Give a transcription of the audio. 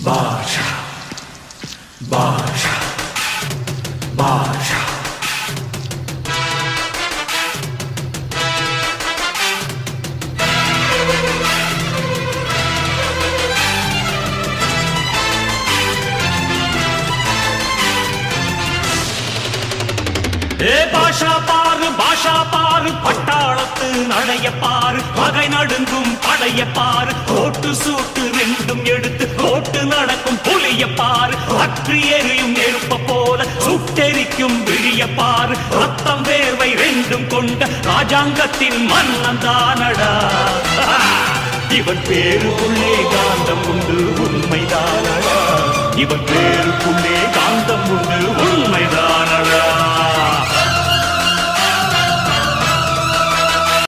பாஷா பாஷா பாஷா பாஷா பாரு பட்டாளத்து நடைய பாரு பகை நடுங்கும் படைய பாரு கோட்டு சூட்டு ரெண்டும் எடுத்து கோட்டு நடக்கும் புலிய பாரு அற்றி எரியும் நெருப்ப போல சுட்டெரிக்கும் விழிய பாரு ரத்தம் வேர்வை ரெண்டும் கொண்ட ராஜாங்கத்தின் மன்னன் தானடா இவன் பேருக்குள்ளே காந்தம் உண்டு உண்மைதானடா இவன் பேருக்குள்ளே காந்தம் உண்டு உண்மைதானடா